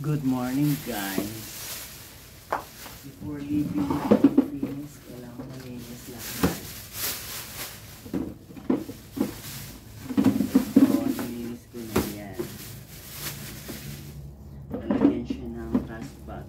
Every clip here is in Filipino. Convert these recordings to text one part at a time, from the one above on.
Good morning, guys. Before leaving the Philippines, kailangan malinis lahat. So, nilinis ko na yan. Lalagyan siya ng trash bag.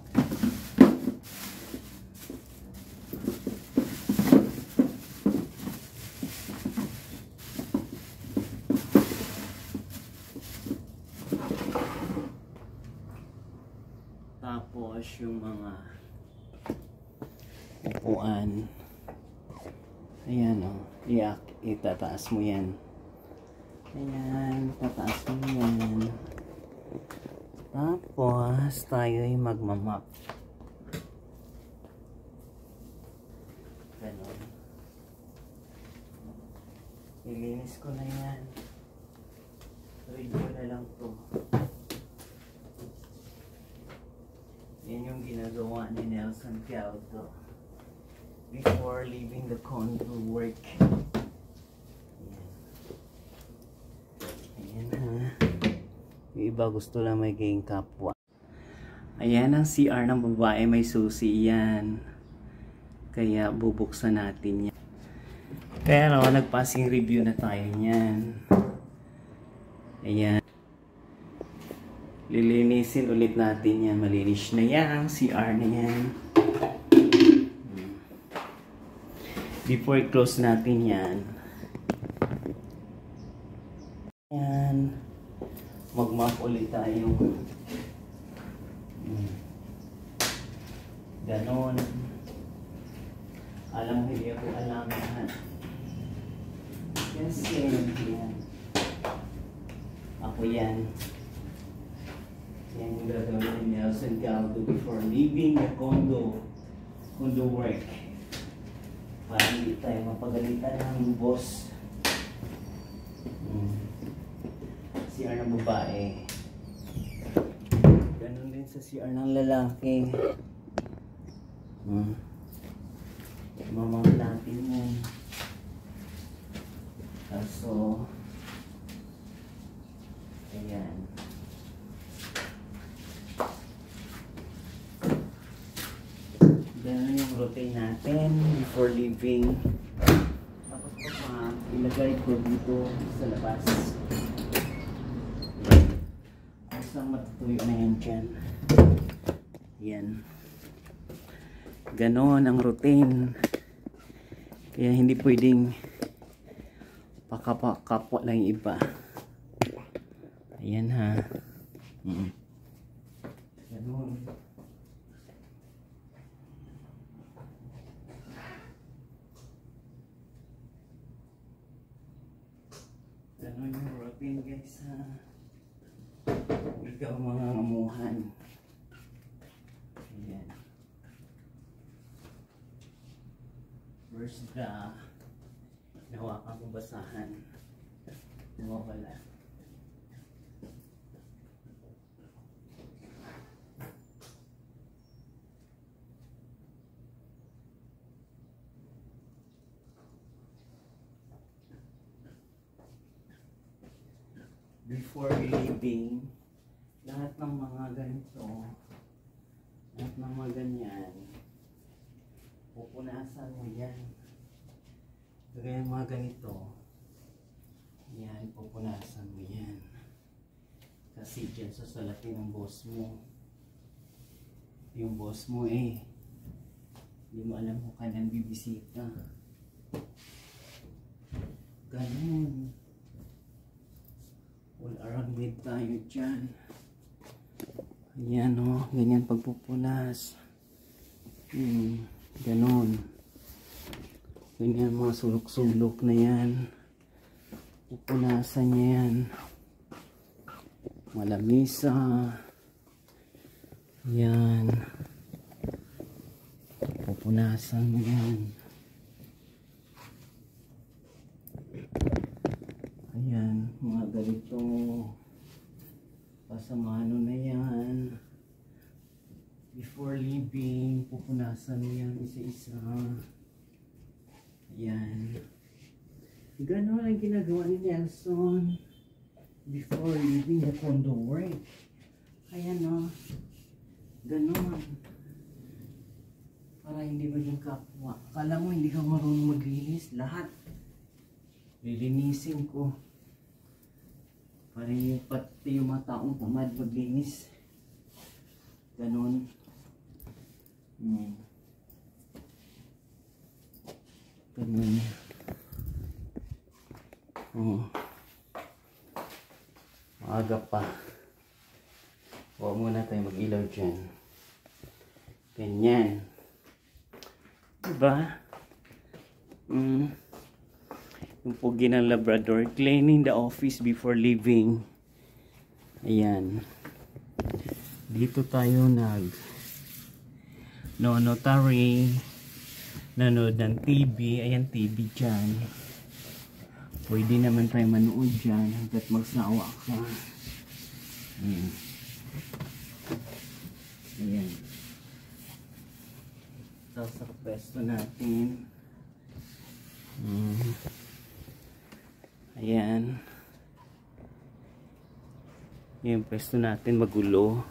Tapos yung mga upuan, ayan o, itataas mo yan. Ayan, tataas mo yan. Tapos tayo'y magmamap. Ganon. Ilinis ko na yan. Review na lang to. Yan yung ginagawa ni Nelson Piauto before leaving the condo work. Ayan ha. Yung iba gusto lang may gayong kapwa. Ayan ang CR ng babae, may susi yan. Kaya bubuksan natin yan. Kaya no, nag-passing review na tayo niyan. Ayan. Lilinisin ulit natin yan. Malinis na yan. CR na yan. Before i-close natin yan. Yan. Mag-map ulit tayo. Ganon. Alam mo, hindi ako alam yan. Kasi yan. Ako yan. Yan yung gagawin ni Nelson Piauto before leaving the condo work. Para hindi tayo mapagalitan ng boss. CR ng babae. Ganun din sa CR ng lalaki. Mamamalatin mo. Kaso, ayan. Ganun yung routine natin before leaving. Tapos ilagay ko dito sa labas. Basta matutuyo na yan dyan. Yan. Ganon ang routine. Kaya hindi pwedeng pakapwa lang yung iba. Ayan ha. Ganon. Ganon yung routine, guys, ha. Ikaw mga amuhan. Ayan. First nawakan ko basahan. Nawawala. Before leaving, lahat ng mga ganito, lahat ng mga ganyan, pupunasan mo yan. Kaya mga ganito, yan, pupunasan mo yan. Kasi dyan sasalatin ng boss mo. Yung boss mo hindi mo alam kung kailan bibisita. Ganun. All around with tayo dyan. Ayan o, ganyan pagpupunas. Ganon. Ganyan mga sulok-sulok na yan. Pupunasan niya yan. Malamisa. Yan. Pupunasan mo yan. Ayan, mga ganito pasamano na yan. Before leaving, pupunasan mo yan isa-isa. Ayan. Ganon ang ginagawa ni Nelson before leaving the condo work. Ayan o. Ganon. Para hindi maging kapwa. Akala mo hindi ka marunong maglinis. Lahat. Lilinisin ko. Para yung pati yung mga taong tamad maglinis. Ganon. Ganon. Maaga pa. Huwag muna tayo mag-ilaw dyan. Ganyan. Diba? Yung pugi ng Labrador. Cleaning the office before leaving. Ayan. Dito tayo notary. Nanood ng TV. Ayan, TV dyan. Pwede naman tayo manood dyan hanggat magsawa ka. Ayan. Ito sa pwesto natin. Ayan. Yung pwesto natin magulo.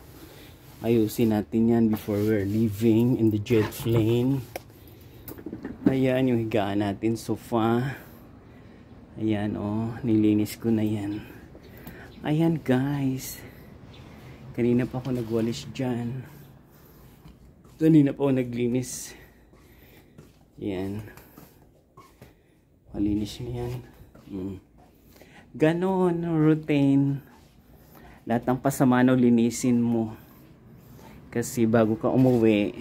Ayusin natin yan before we're leaving in the jet plane. Ayan yung higaan natin, sofa. Ayan, oh, nilinis ko na yan. Ayan guys. Kanina pa ako nagwalis dyan. Kanina pa ako naglinis. Ayan. Malinis na yan. Ganon, routine. Lahat ng pasamano linisin mo. Kasi bago ka umuwi,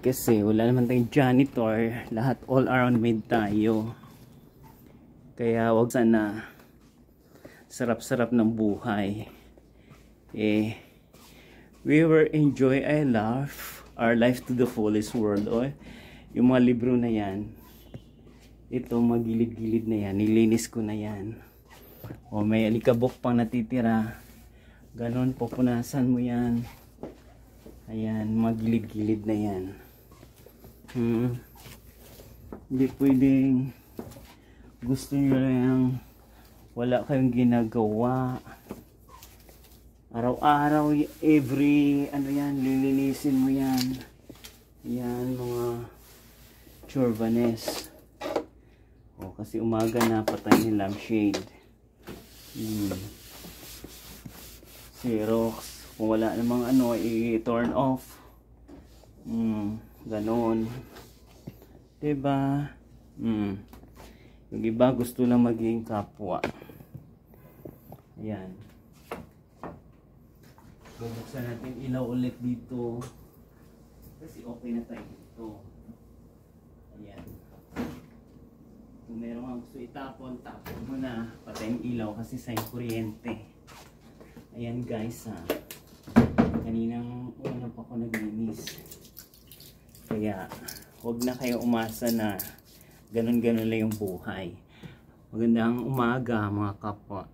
kasi wala naman tayong janitor. Lahat all around made tayo. Kaya wag sana sarap-sarap ng buhay. We were enjoy, I love our life to the fullest world. Yung mga libro na yan, ito magilid-gilid na yan, nilinis ko na yan. May alikabok pang natitira, ganon, pupunasan mo yan. Ayan, magilid-gilid na yan. Hindi pwedeng gusto nyo lang wala kayong ginagawa. Araw-araw, every, lilinisin mo yan. Yan, mga chorvanes. Kasi umaga na, patay yung lampshade. Xerox. Kung wala namang i-turn off. Ganon. Diba? Yung iba gusto lang maging kapwa. Ayan. Bubuksan natin ilaw ulit dito. Kasi okay na tayo dito. Ayan. Kung meron kang gusto itapon, tapon mo na. Patay yung ilaw kasi sa kuryente. Ayan guys ha. Kaninang una pa ako naglinis. Kaya huwag na kayo umasa na ganun-ganun lang yung buhay. Magandang umaga mga kapwa.